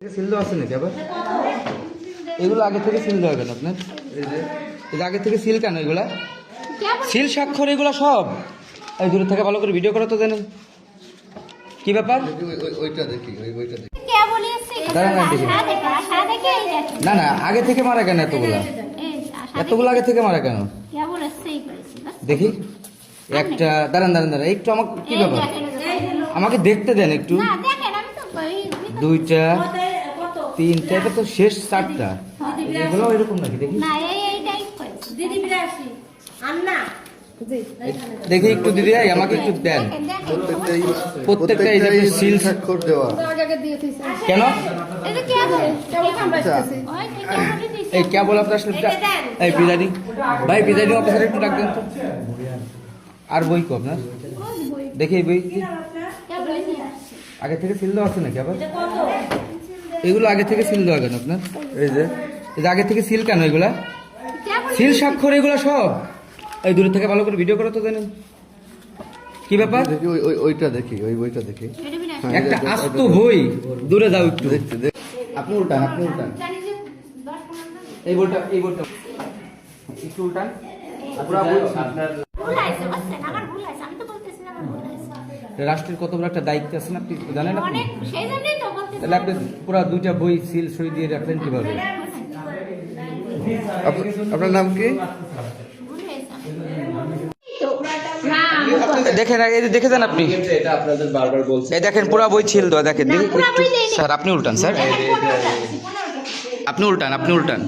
Seal দেওয়া আছে নাকি আবার? এগুলো আগে থেকে সিল দেওয়া কেন আপনার? এই আগে থেকে সিল কেন এগুলা? সিল স্বাক্ষর এগুলো সব এই দূর থেকে ভালো করে ভিডিও করা তো জানেন কি ব্যাপার? ওইটা দেখি ওইটা দেখি না না আগে থেকে মারা কেন এতগুলো আগে থেকে মারা কেন দেখি একটা দাঁড়ান দাঁড়ান দাঁড়ান একটু আমাকে কি ব্যাপার আমাকে দেখতে দেন একটু। দুইটা তিনটা এটা তো শেষ চারটা এগুলো এরকম নাকি দেখি দেখি একটু দিদি আমাকে একটু দেন প্রত্যেকটা এই যে সিল স্বাক্ষর দেওয়া কেন এই কে বলে আপনার আসলে এই বিরিয়ানি ভাই বিরিয়ানি অফিসার একটু ডাক দেন তো। আর বই কো আপনার দেখি এই বই আগে থেকে সিল দেওয়া আছে নাকি আবার? এগুলো আগে থেকে সিল দেওয়া কেন আপনার? এই যে আগে থেকে সিল কেন এগুলা? সিল স্বাক্ষর এগুলো সব এই দূর থেকে ভালো করে ভিডিও করা তো জানেন কি ব্যাপার? দেখি ওইটা দেখি বইটা দেখি একটা আস্ত বই দূরে যাও একটু আপনি উল্টান এই বইটা একটু উল্টান পুরা বই আপনার রাষ্ট্রের কত বড় একটা দায়িত্ব আছে না আপনি জানেন আপনি তাহলে আপনি পুরা দুইটা বই সিল সই দিয়ে রাখলেন কিভাবে? আপনার নাম কি? দেখেন এই যে দেখে যান আপনি এটা আপনাদের বারবার বলছি এই দেখেন পুরা বই ছিল দেওয়া দেখেন দেখি স্যার আপনি উল্টান স্যার আপনি উল্টান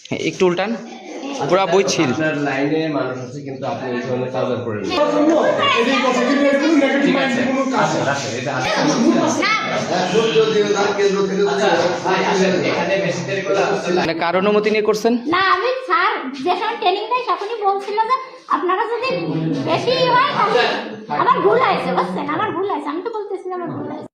হ্যাঁ একটু উল্টান পুরা বই ছিল আপনার লাইনে মানুষ আছে কিন্তু আপনি এই ধরনের কাজ করেন ঠিক আছে আসেন এটা এখানে বেশি দেরি করে মানে কার অনুমতি নিয়ে করছেন? না আমি স্যার যে সময় ট্রেনিং দেয় তখনই বলছিল যে আপনারা যদি বেশি হয় তাহলে আমার ভুল হয়েছে বুঝছেন আমার ভুল হয়েছে আমি তো বলতেছিলাম আমার ভুল হয়েছে।